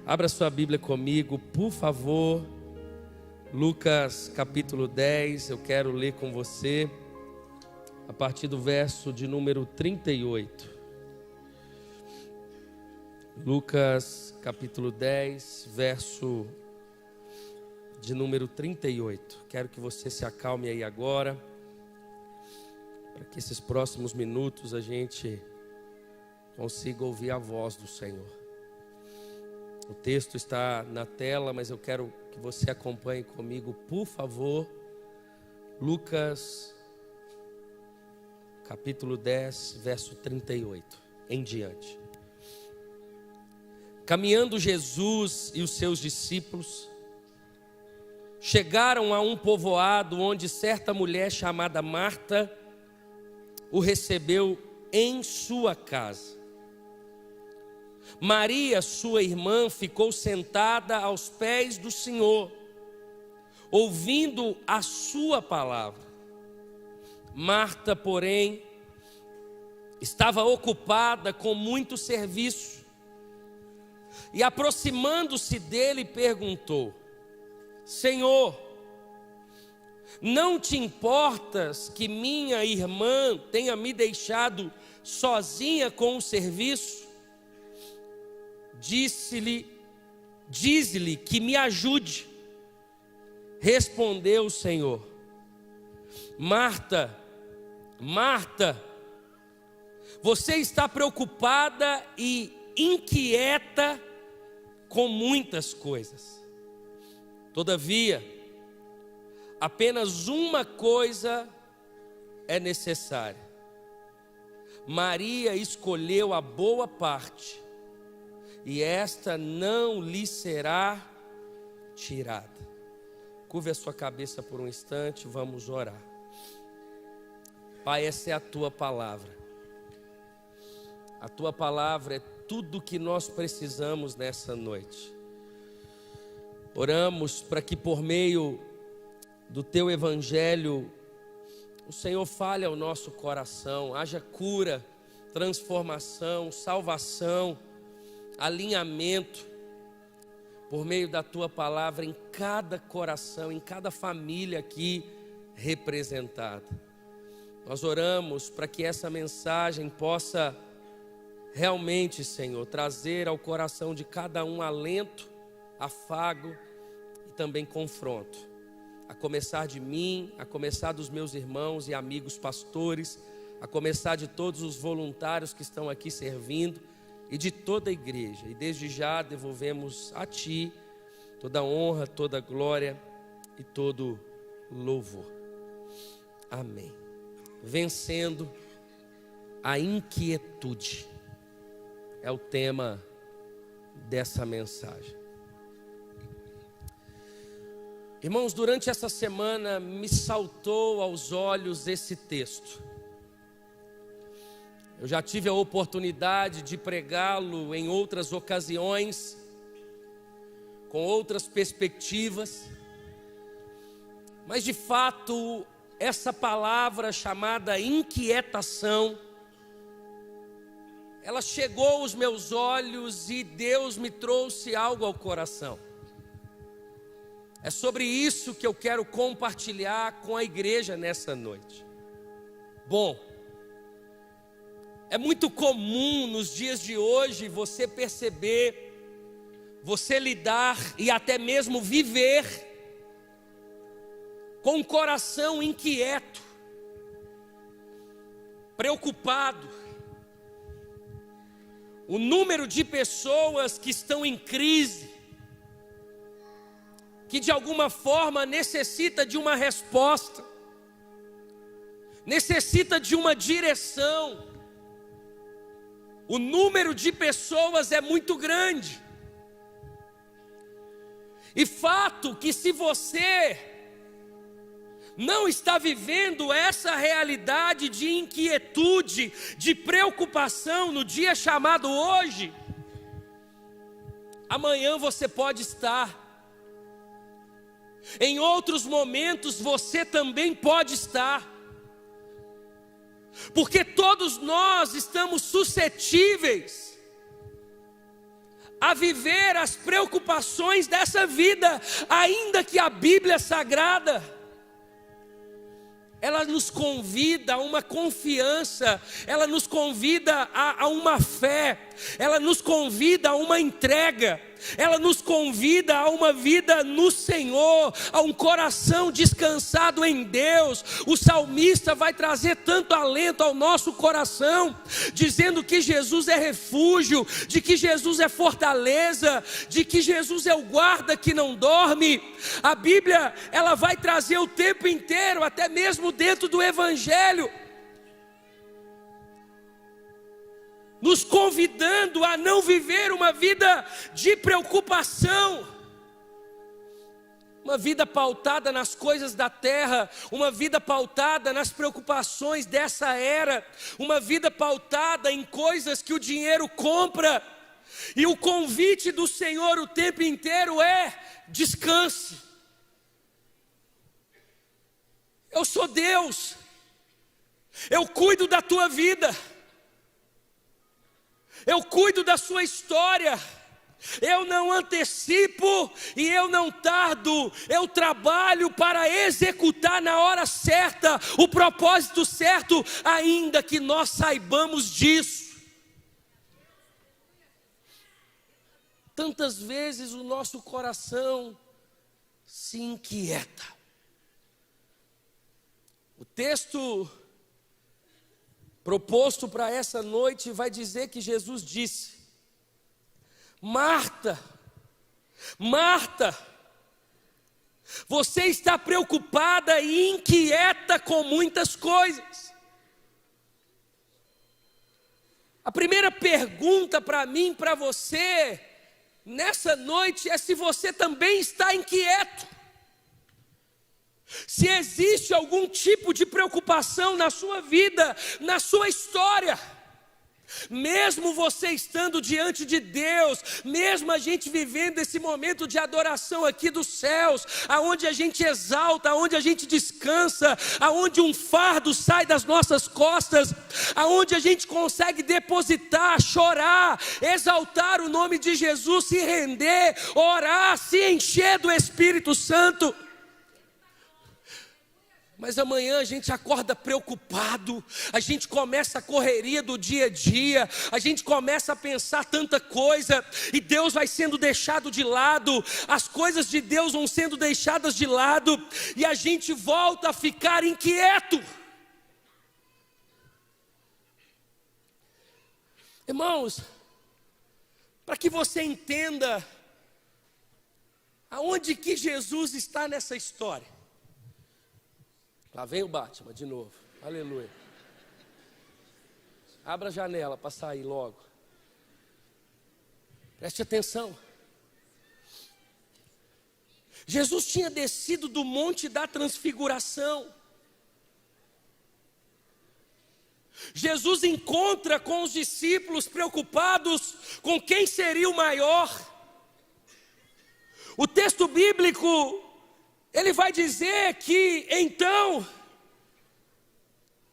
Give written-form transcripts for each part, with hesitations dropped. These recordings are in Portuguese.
Abra sua Bíblia comigo, por favor. Lucas capítulo 10, eu quero ler com você a partir do verso de número 38. Lucas capítulo 10, verso de número 38. Quero que você se acalme aí agora, para que esses próximos minutos a gente consiga ouvir a voz do Senhor. O texto está na tela, mas eu quero que você acompanhe comigo, por favor. Lucas capítulo 10, verso 38 em diante. Caminhando Jesus e os seus discípulos chegaram a um povoado onde certa mulher chamada Marta o recebeu em sua casa. Maria, sua irmã, ficou sentada aos pés do Senhor, ouvindo a sua palavra. Marta, porém, estava ocupada com muito serviço e, aproximando-se dele, perguntou: Senhor, não te importas que minha irmã tenha me deixado sozinha com o serviço? Dize-lhe que me ajude. Respondeu o Senhor: Marta, Marta, você está preocupada e inquieta com muitas coisas. Todavia, apenas uma coisa é necessária. Maria escolheu a boa parte, e esta não lhe será tirada. Curve a sua cabeça por um instante, vamos orar. Pai, essa é a tua palavra. A tua palavra é tudo o que nós precisamos nessa noite. Oramos para que por meio do teu evangelho o Senhor fale ao nosso coração, haja cura, transformação, salvação, alinhamento por meio da tua palavra em cada coração, em cada família aqui representada. Nós oramos para que essa mensagem possa realmente, Senhor, trazer ao coração de cada um alento, afago e também confronto. A começar de mim, a começar dos meus irmãos e amigos pastores, a começar de todos os voluntários que estão aqui servindo e de toda a igreja. E desde já devolvemos a Ti toda a honra, toda a glória e todo louvor. Amém. Vencendo a inquietude é o tema dessa mensagem. Irmãos, durante essa semana me saltou aos olhos esse texto. Eu já tive a oportunidade de pregá-lo em outras ocasiões, com outras perspectivas, mas de fato, essa palavra chamada inquietação, ela chegou aos meus olhos e Deus me trouxe algo ao coração. É sobre isso que eu quero compartilhar com a igreja nessa noite. Bom, é muito comum nos dias de hoje você perceber, você lidar e até mesmo viver com um coração inquieto, preocupado. O número de pessoas que estão em crise, que de alguma forma necessita de uma resposta, necessita de uma direção. O número de pessoas é muito grande. E fato que se você não está vivendo essa realidade de inquietude, de preocupação no dia chamado hoje, amanhã você pode estar. Em outros momentos você também pode estar. Porque todos nós estamos suscetíveis a viver as preocupações dessa vida, ainda que a Bíblia Sagrada, ela nos convida a uma confiança, ela nos convida a uma fé, ela nos convida a uma entrega, ela nos convida a uma vida no Senhor, a um coração descansado em Deus. O salmista vai trazer tanto alento ao nosso coração, dizendo que Jesus é refúgio, de que Jesus é fortaleza, de que Jesus é o guarda que não dorme. A Bíblia, ela vai trazer o tempo inteiro, até mesmo dentro do Evangelho, nos convidando a não viver uma vida de preocupação, uma vida pautada nas coisas da terra, uma vida pautada nas preocupações dessa era, uma vida pautada em coisas que o dinheiro compra. E o convite do Senhor o tempo inteiro é: descanse. Eu sou Deus, eu cuido da tua vida, eu cuido da sua história, eu não antecipo e eu não tardo, eu trabalho para executar na hora certa, o propósito certo, ainda que nós saibamos disso. Tantas vezes o nosso coração se inquieta. O texto proposto para essa noite vai dizer que Jesus disse: Marta, Marta, você está preocupada e inquieta com muitas coisas. A primeira pergunta para mim, para você, nessa noite é se você também está inquieto. Se existe algum tipo de preocupação na sua vida, na sua história. Mesmo você estando diante de Deus, mesmo a gente vivendo esse momento de adoração aqui dos céus, aonde a gente exalta, aonde a gente descansa, aonde um fardo sai das nossas costas, aonde a gente consegue depositar, chorar, exaltar o nome de Jesus, se render, orar, se encher do Espírito Santo. Mas amanhã a gente acorda preocupado, a gente começa a correria do dia a dia, a gente começa a pensar tanta coisa, e Deus vai sendo deixado de lado, as coisas de Deus vão sendo deixadas de lado, e a gente volta a ficar inquieto. Irmãos, para que você entenda aonde que Jesus está nessa história. Lá vem o Batman de novo, aleluia. Abra a janela para sair logo. Preste atenção. Jesus tinha descido do monte da transfiguração. Jesus encontra com os discípulos preocupados com quem seria o maior. O texto bíblico, ele vai dizer que então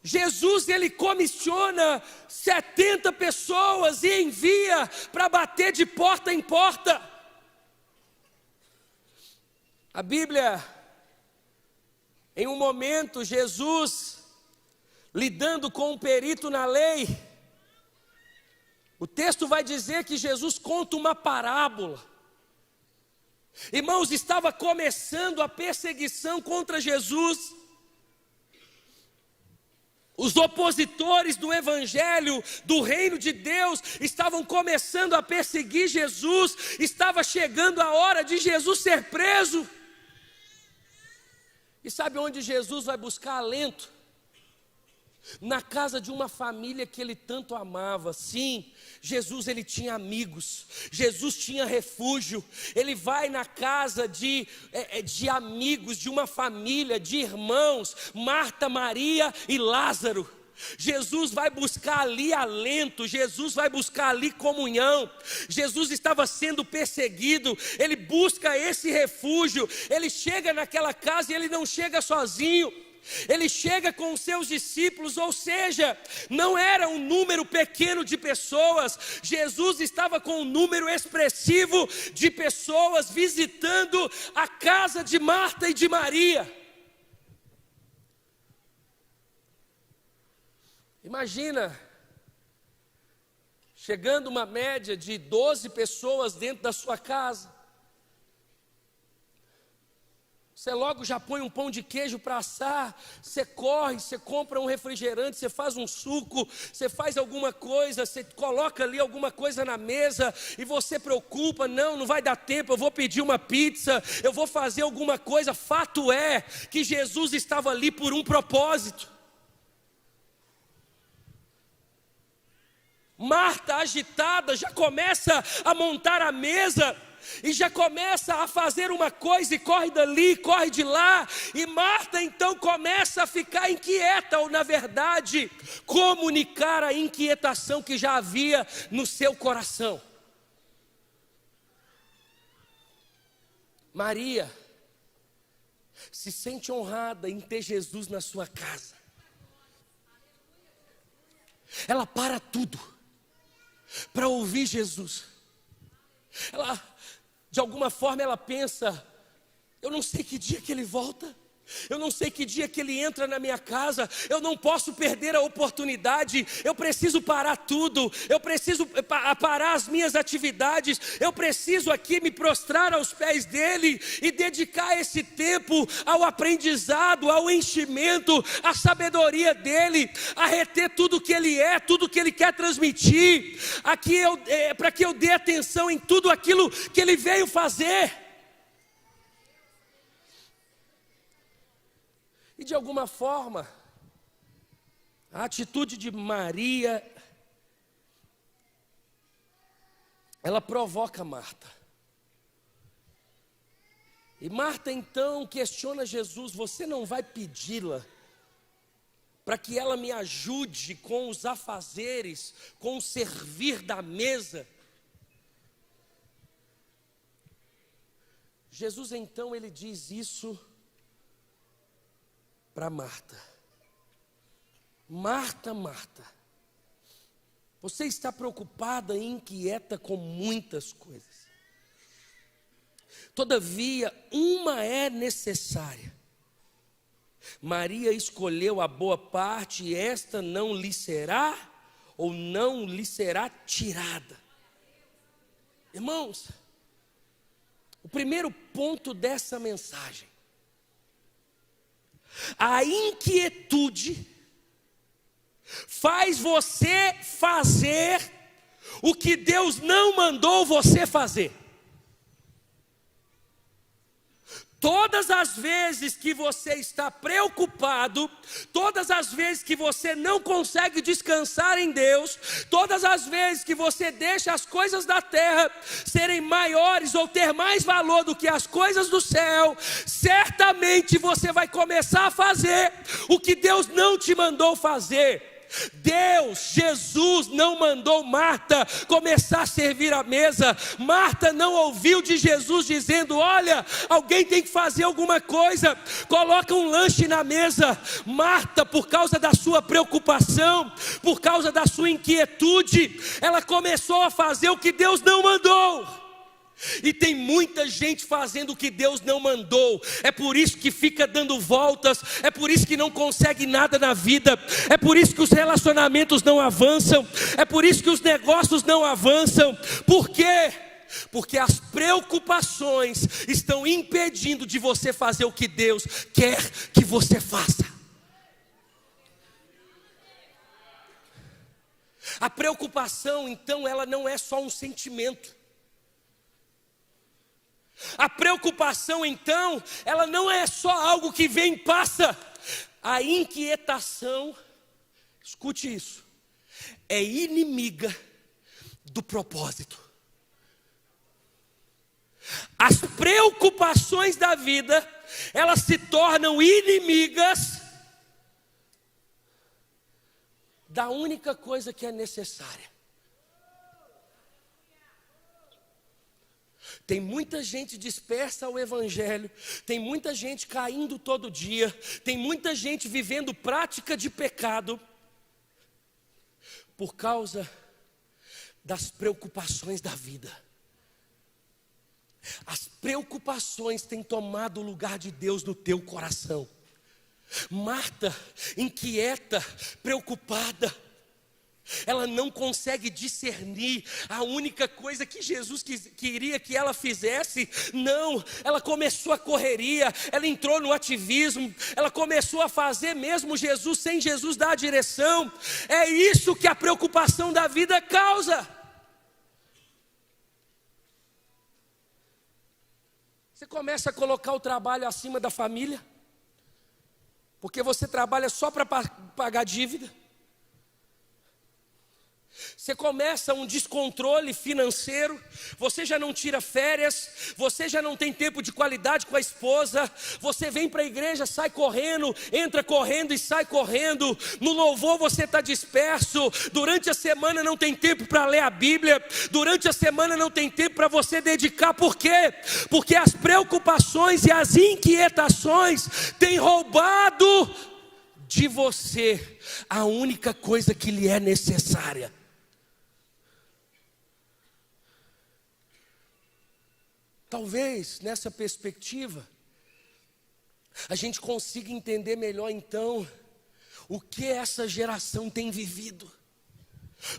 Jesus, ele comissiona 70 pessoas e envia para bater de porta em porta. A Bíblia, em um momento, Jesus lidando com um perito na lei, o texto vai dizer que Jesus conta uma parábola. Irmãos, estava começando a perseguição contra Jesus. Os opositores do Evangelho, do reino de Deus, estavam começando a perseguir Jesus. Estava chegando a hora de Jesus ser preso. E sabe onde Jesus vai buscar alento? Na casa de uma família que ele tanto amava. Sim, Jesus, ele tinha amigos, Jesus tinha refúgio. Ele vai na casa de amigos, de uma família, de irmãos, Marta, Maria e Lázaro. Jesus vai buscar ali alento, Jesus vai buscar ali comunhão. Jesus estava sendo perseguido, ele busca esse refúgio. Ele chega naquela casa e ele não chega sozinho. Ele chega com os seus discípulos, ou seja, não era um número pequeno de pessoas. Jesus estava com um número expressivo de pessoas visitando a casa de Marta e de Maria. Imagina, chegando uma média de 12 pessoas dentro da sua casa. Você logo já põe um pão de queijo para assar, você corre, você compra um refrigerante, você faz um suco, você faz alguma coisa, você coloca ali alguma coisa na mesa e você preocupa, não vai dar tempo, eu vou pedir uma pizza, eu vou fazer alguma coisa. Fato é que Jesus estava ali por um propósito. Marta, agitada, já começa a montar a mesa e já começa a fazer uma coisa e corre dali, corre de lá. E Marta então começa a ficar inquieta, ou na verdade, comunicar a inquietação que já havia no seu coração. Maria se sente honrada em ter Jesus na sua casa. Ela para tudo para ouvir Jesus. Ela, de alguma forma, ela pensa: eu não sei que dia que ele volta, eu não sei que dia que ele entra na minha casa, eu não posso perder a oportunidade, eu preciso parar tudo, eu preciso parar as minhas atividades, eu preciso aqui me prostrar aos pés dele e dedicar esse tempo ao aprendizado, ao enchimento, à sabedoria dele, a reter tudo que ele é, tudo que ele quer transmitir, para que eu dê atenção em tudo aquilo que ele veio fazer. E de alguma forma, a atitude de Maria, ela provoca Marta. E Marta então questiona Jesus: você não vai pedi-la para que ela me ajude com os afazeres, com o servir da mesa? Jesus então ele diz isso para Marta: Marta, Marta, você está preocupada e inquieta com muitas coisas. Todavia, uma é necessária. Maria escolheu a boa parte e esta não lhe será, ou não lhe será tirada. Irmãos, o primeiro ponto dessa mensagem: a inquietude faz você fazer o que Deus não mandou você fazer. Todas as vezes que você está preocupado, todas as vezes que você não consegue descansar em Deus, todas as vezes que você deixa as coisas da terra serem maiores ou ter mais valor do que as coisas do céu, certamente você vai começar a fazer o que Deus não te mandou fazer. Jesus não mandou Marta começar a servir a mesa. Marta não ouviu de Jesus dizendo: olha, alguém tem que fazer alguma coisa, coloca um lanche na mesa. Marta, por causa da sua preocupação, por causa da sua inquietude, ela começou a fazer o que Deus não mandou. E tem muita gente fazendo o que Deus não mandou. É por isso que fica dando voltas, é por isso que não consegue nada na vida, é por isso que os relacionamentos não avançam, é por isso que os negócios não avançam. Por quê? Porque as preocupações estão impedindo de você fazer o que Deus quer que você faça. A preocupação, então, ela não é só um sentimento. A preocupação, então, ela não é só algo que vem e passa. A inquietação, escute isso, é inimiga do propósito. As preocupações da vida, elas se tornam inimigas da única coisa que é necessária. Tem muita gente dispersa ao evangelho, tem muita gente caindo todo dia, tem muita gente vivendo prática de pecado, por causa das preocupações da vida. As preocupações têm tomado o lugar de Deus no teu coração. Marta, inquieta, preocupada, ela não consegue discernir a única coisa que Jesus queria que ela fizesse. Não, ela começou a correria, ela entrou no ativismo, ela começou a fazer mesmo Jesus sem Jesus dar a direção. É isso que a preocupação da vida causa. Você começa a colocar o trabalho acima da família, porque você trabalha só para pagar dívida. Você começa um descontrole financeiro, você já não tira férias, você já não tem tempo de qualidade com a esposa, você vem para a igreja, sai correndo, entra correndo e sai correndo, no louvor você está disperso, durante a semana não tem tempo para ler a Bíblia, durante a semana não tem tempo para você dedicar. Por quê? Porque as preocupações e as inquietações têm roubado de você a única coisa que lhe é necessária. Talvez nessa perspectiva a gente consiga entender melhor então o que essa geração tem vivido.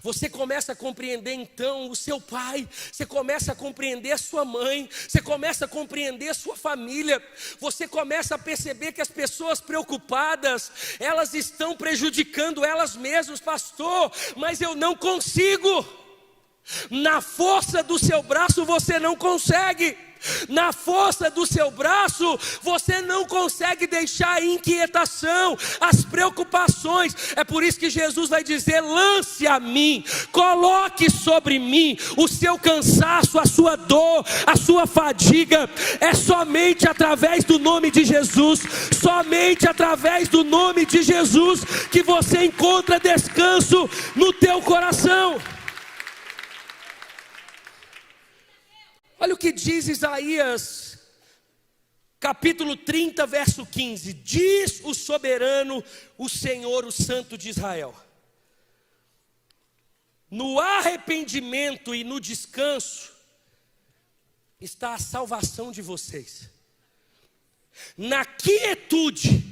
Você começa a compreender então o seu pai, você começa a compreender a sua mãe, você começa a compreender a sua família, você começa a perceber que as pessoas preocupadas, elas estão prejudicando elas mesmas. Pastor, mas eu não consigo. Na força do seu braço você não consegue. Na força do seu braço você não consegue deixar a inquietação, as preocupações. É por isso que Jesus vai dizer: lance a mim, coloque sobre mim o seu cansaço, a sua dor, a sua fadiga. É somente através do nome de Jesus, somente através do nome de Jesus que você encontra descanso no teu coração. Olha o que diz Isaías, capítulo 30, verso 15. Diz o soberano, o Senhor, o Santo de Israel: no arrependimento e no descanso está a salvação de vocês. Na quietude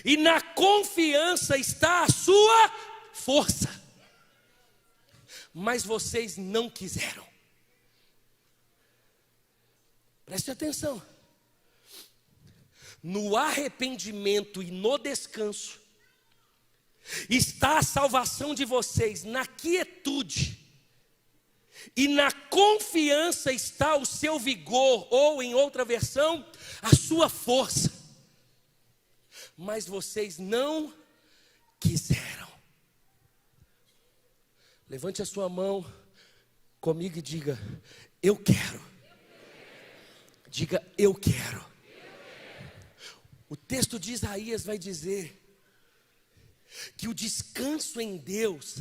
e na confiança está a sua força. Mas vocês não quiseram. Preste atenção. No arrependimento e no descanso está a salvação de vocês. Na quietude e na confiança está o seu vigor, ou em outra versão, a sua força. Mas vocês não quiseram. Levante a sua mão comigo e diga: eu quero. Diga: eu quero. O texto de Isaías vai dizer que o descanso em Deus,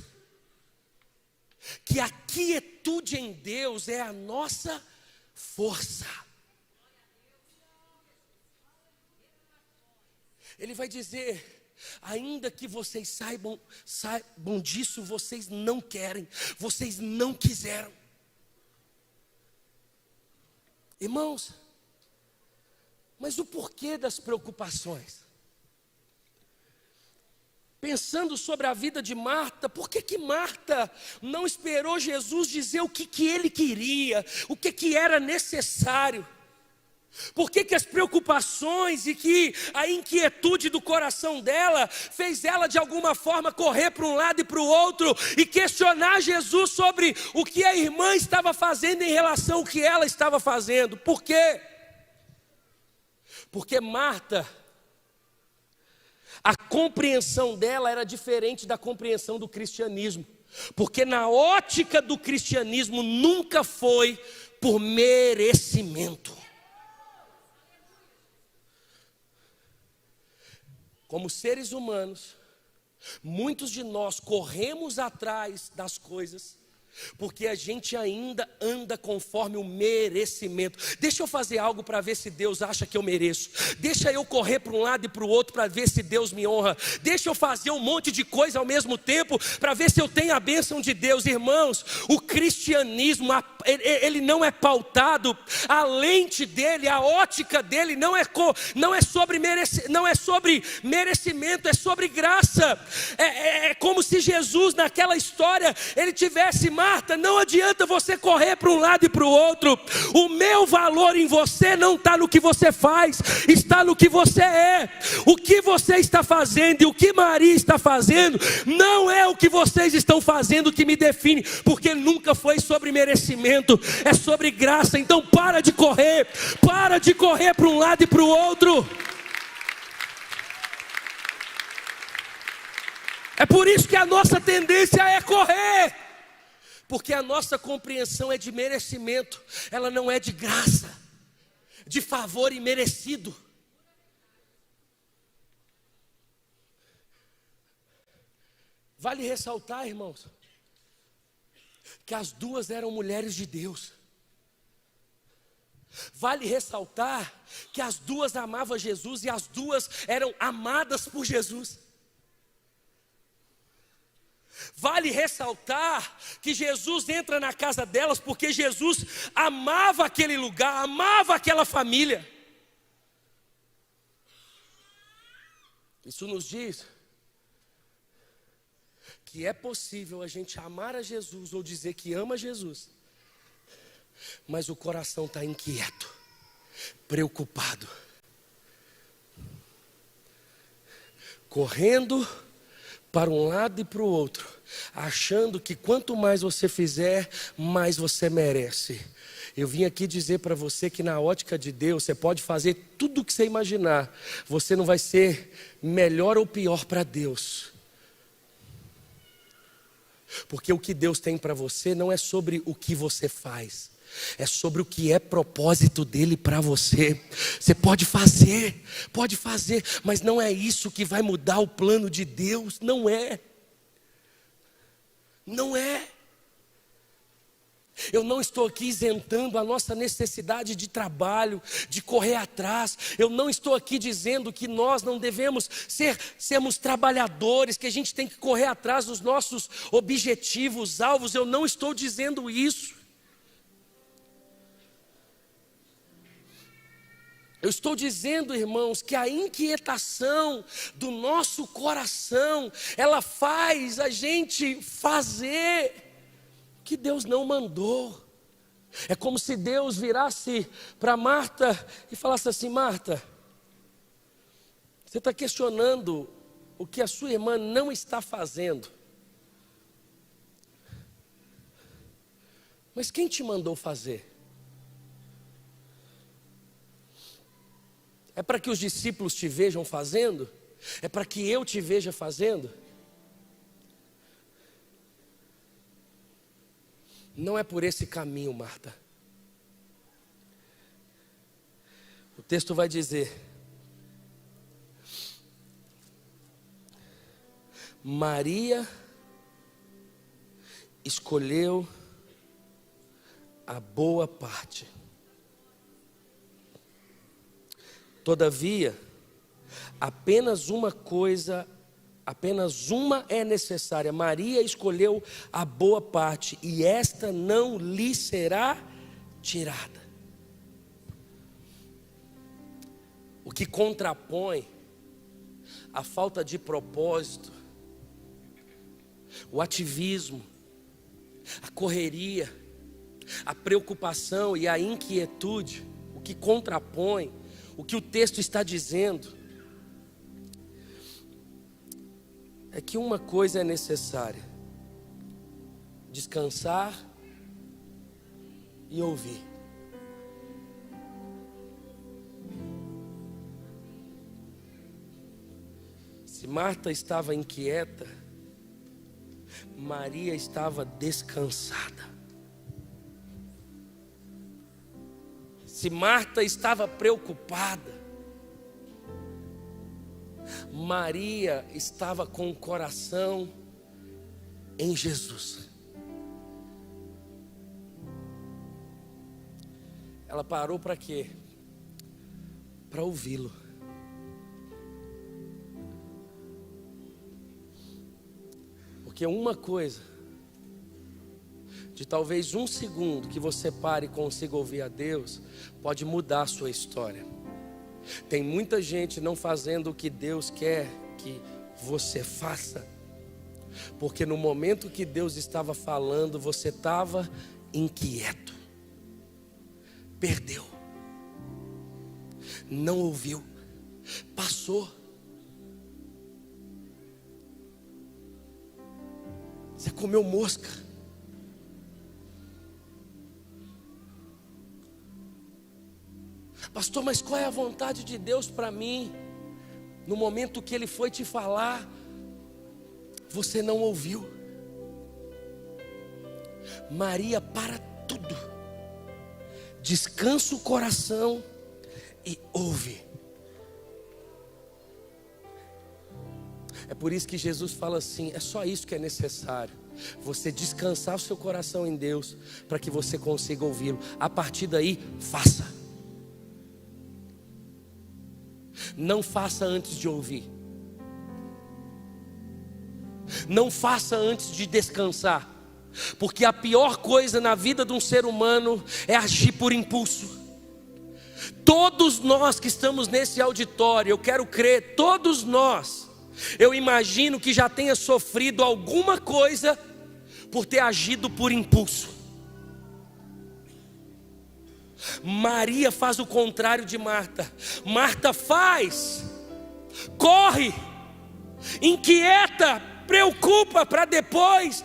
que a quietude em Deus é a nossa força. Ele vai dizer: ainda que vocês saibam disso, vocês não querem, vocês não quiseram. Irmãos, mas o porquê das preocupações? Pensando sobre a vida de Marta, por que Marta não esperou Jesus dizer o que ele queria, o que era necessário? Por que as preocupações e que a inquietude do coração dela fez ela de alguma forma correr para um lado e para o outro e questionar Jesus sobre o que a irmã estava fazendo em relação ao que ela estava fazendo? Por quê? Porque Marta, a compreensão dela era diferente da compreensão do cristianismo. Porque na ótica do cristianismo nunca foi por merecimento. Como seres humanos, muitos de nós corremos atrás das coisas Porque a gente ainda anda conforme o merecimento. Deixa eu fazer algo para ver se Deus acha que eu mereço. Deixa eu correr para um lado e para o outro para ver se Deus me honra. Deixa eu fazer um monte de coisa ao mesmo tempo para ver se eu tenho a bênção de Deus. Irmãos, o cristianismo, ele não é pautado, a lente dele, a ótica dele não é sobre merecimento, é sobre graça. É como se Jesus naquela história, ele tivesse: Marta, não adianta você correr para um lado e para o outro. O meu valor em você não está no que você faz, está no que você é. O que você está fazendo e o que Maria está fazendo não é o que vocês estão fazendo que me define, porque nunca foi sobre merecimento, é sobre graça. Então para de correr para um lado e para o outro. É por isso que a nossa tendência é correr, porque a nossa compreensão é de merecimento, ela não é de graça, de favor imerecido. Vale ressaltar, irmãos, que as duas eram mulheres de Deus. Vale ressaltar que as duas amavam Jesus e as duas eram amadas por Jesus. Vale ressaltar que Jesus entra na casa delas porque Jesus amava aquele lugar, amava aquela família. Isso nos diz que é possível a gente amar a Jesus ou dizer que ama Jesus, mas o coração está inquieto, preocupado, correndo para um lado e para o outro, achando que quanto mais você fizer, mais você merece. Eu vim aqui dizer para você que na ótica de Deus, você pode fazer tudo o que você imaginar, você não vai ser melhor ou pior para Deus. Porque o que Deus tem para você não é sobre o que você faz, é sobre o que é propósito dele para você. Você pode fazer, mas não é isso que vai mudar o plano de Deus. Não é. Eu não estou aqui isentando a nossa necessidade de trabalho, de correr atrás. Eu não estou aqui dizendo que nós não devemos sermos trabalhadores, que a gente tem que correr atrás dos nossos objetivos, alvos. Eu não estou dizendo isso. Eu estou dizendo, irmãos, que a inquietação do nosso coração, ela faz a gente fazer o que Deus não mandou. É como se Deus virasse para Marta e falasse assim: Marta, você está questionando o que a sua irmã não está fazendo, mas quem te mandou fazer? É para que os discípulos te vejam fazendo? É para que eu te veja fazendo? Não é por esse caminho, Marta. O texto vai dizer: Maria escolheu a boa parte. Todavia, apenas uma é necessária. Maria escolheu a boa parte, e esta não lhe será tirada. O que contrapõe a falta de propósito, o ativismo, a correria, a preocupação e a inquietude, o que contrapõe o que o texto está dizendo é que uma coisa é necessária: descansar e ouvir. Se Marta estava inquieta, Maria estava descansada. Se Marta estava preocupada, Maria estava com o coração em Jesus. Ela parou para quê? Para ouvi-lo. Porque uma coisa, de talvez um segundo que você pare e consiga ouvir a Deus, pode mudar a sua história. Tem muita gente não fazendo o que Deus quer que você faça, porque no momento que Deus estava falando, você estava inquieto, perdeu, não ouviu, passou. Você comeu mosca. Pastor, mas qual é a vontade de Deus para mim? No momento que Ele foi te falar, você não ouviu. Maria, para tudo, descansa o coração e ouve. É por isso que Jesus fala assim: é só isso que é necessário, você descansar o seu coração em Deus, para que você consiga ouvi-lo. A partir daí, faça. Não faça antes de ouvir. Não faça antes de descansar. Porque a pior coisa na vida de um ser humano é agir por impulso. Todos nós que estamos nesse auditório, eu quero crer, todos nós, eu imagino que já tenha sofrido alguma coisa por ter agido por impulso. Maria faz o contrário de Marta. Marta faz, corre, inquieta, preocupa para depois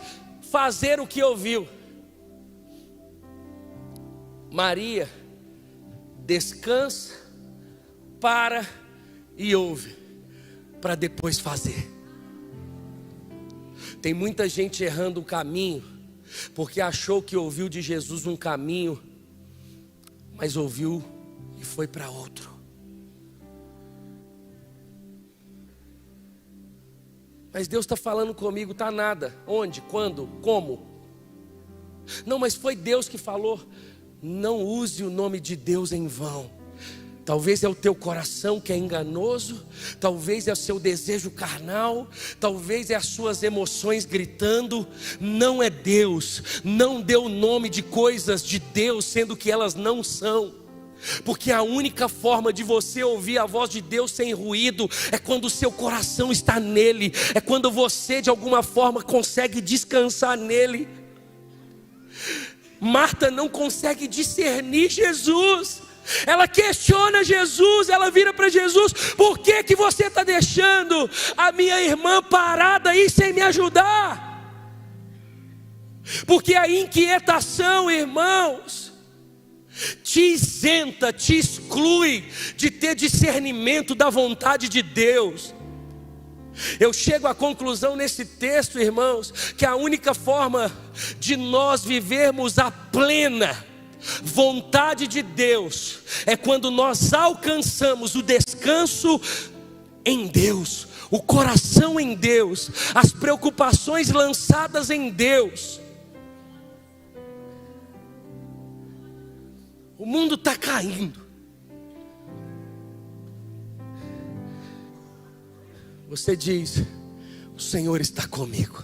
fazer o que ouviu. Maria descansa, para e ouve, para depois fazer. Tem muita gente errando o caminho, porque achou que ouviu de Jesus um caminho, mas ouviu e foi para outro. Mas Deus está falando comigo, tá nada. Onde? Quando? Como? Não, mas foi Deus que falou. Não use o nome de Deus em vão. Talvez é o teu coração que é enganoso, talvez é o seu desejo carnal, talvez é as suas emoções gritando. Não é Deus. Não dê o nome de coisas de Deus sendo que elas não são. Porque a única forma de você ouvir a voz de Deus sem ruído é quando o seu coração está nele, é quando você de alguma forma consegue descansar nele. Marta não consegue discernir Jesus. Ela questiona Jesus, ela vira para Jesus: por que que você está deixando a minha irmã parada aí sem me ajudar? Porque a inquietação, irmãos, te isenta, te exclui de ter discernimento da vontade de Deus. Eu chego à conclusão nesse texto, irmãos, que a única forma de nós vivermos a plena vontade de Deus é quando nós alcançamos o descanso em Deus, o coração em Deus, as preocupações lançadas em Deus. O mundo está caindo. Você diz: o Senhor está comigo.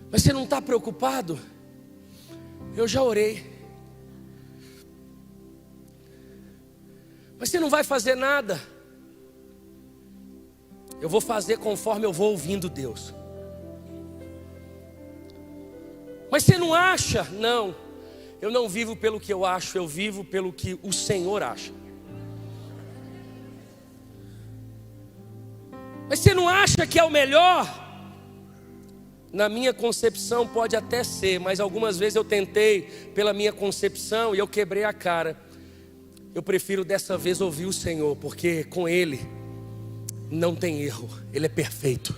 Mas você não está preocupado? Eu já orei. Mas você não vai fazer nada? Eu vou fazer conforme eu vou ouvindo Deus. Mas você não acha? Não, eu não vivo pelo que eu acho, eu vivo pelo que o Senhor acha. Mas você não acha que é o melhor? Na minha concepção pode até ser, mas algumas vezes eu tentei pela minha concepção e eu quebrei a cara. Eu prefiro dessa vez ouvir o Senhor, porque com Ele não tem erro, Ele é perfeito.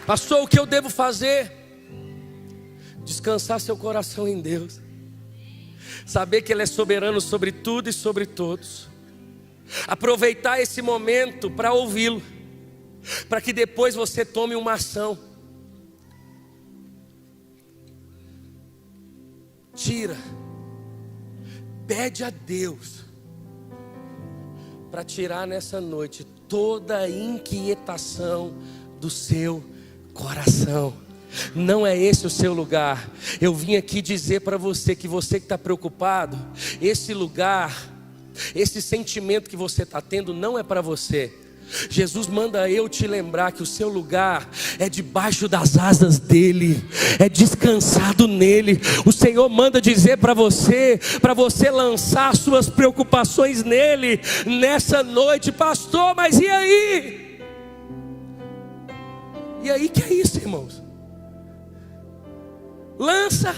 Pastor, o que eu devo fazer? Descansar seu coração em Deus. Saber que Ele é soberano sobre tudo e sobre todos. Aproveitar esse momento para ouvi-lo, para que depois você tome uma ação. Pede a Deus para tirar nessa noite toda a inquietação do seu coração. Não é esse o seu lugar. Eu vim aqui dizer para você que está preocupado, esse lugar, esse sentimento que você está tendo não é para você. Jesus manda eu te lembrar que o seu lugar é debaixo das asas dele, é descansado nele. O Senhor manda dizer para você lançar suas preocupações nele nessa noite. Pastor, mas e aí? E aí, que é isso, irmãos? Lança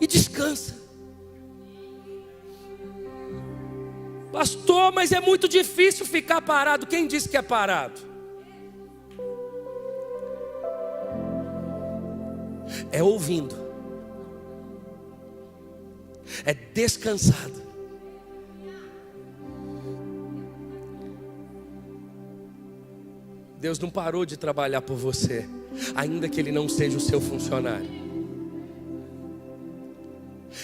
e descansa. Pastor, mas é muito difícil ficar parado. Quem disse que é parado? É ouvindo, é descansado. Deus não parou de trabalhar por você, ainda que Ele não seja o seu funcionário.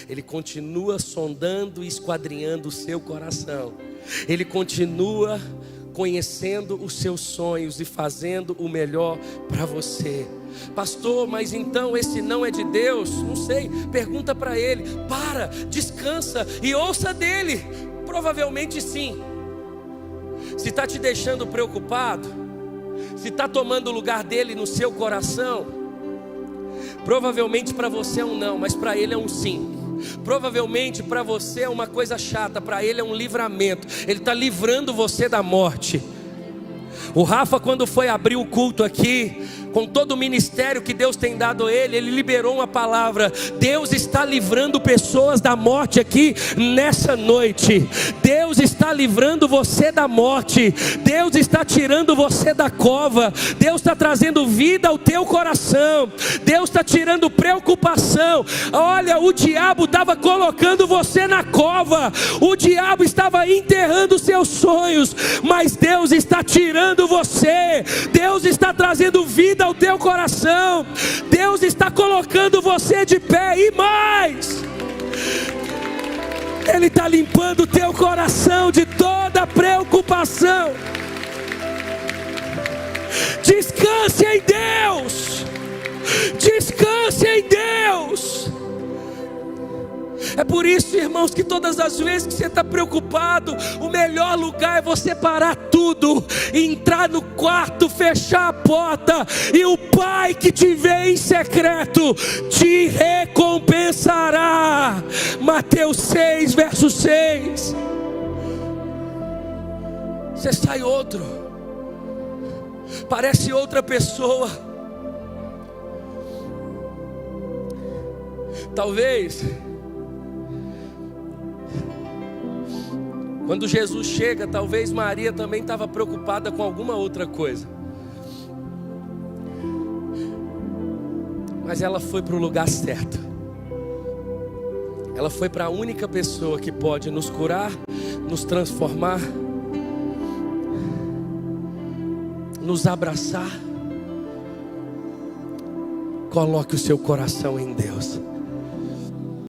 Ele continua sondando e esquadrinhando o seu coração. Ele continua conhecendo os seus sonhos e fazendo o melhor para você. Pastor, mas então esse não é de Deus? Não sei, pergunta para Ele. Para, descansa e ouça dele. Provavelmente sim. Se está te deixando preocupado, se está tomando o lugar dele no seu coração, provavelmente para você é um não, mas para ele é um sim. Provavelmente para você é uma coisa chata, para ele é um livramento. Ele está livrando você da morte. O Rafa, quando foi abrir o culto aqui, com todo o ministério que Deus tem dado a ele liberou uma palavra. Deus está livrando pessoas da morte aqui nessa noite. Deus está livrando você da morte. Deus está tirando você da cova. Deus está trazendo vida ao teu coração. Deus está tirando preocupação. Olha, o diabo estava colocando você na cova. O diabo estava enterrando seus sonhos, mas Deus está tirando você. Deus está trazendo vida ao teu coração. Deus está colocando você de pé e mais. Ele está limpando o teu coração de toda preocupação. Descanse em Deus. Descanse em Deus. É por isso, irmãos, que todas as vezes que você está preocupado, o melhor lugar é você parar tudo, entrar no quarto, fechar a porta, e o Pai que te vê em secreto te recompensará. Mateus 6, verso 6. Você sai outro, parece outra pessoa. Talvez quando Jesus chega, talvez Maria também estava preocupada com alguma outra coisa. Mas ela foi para o lugar certo. Ela foi para a única pessoa que pode nos curar, nos transformar, nos abraçar. Coloque o seu coração em Deus.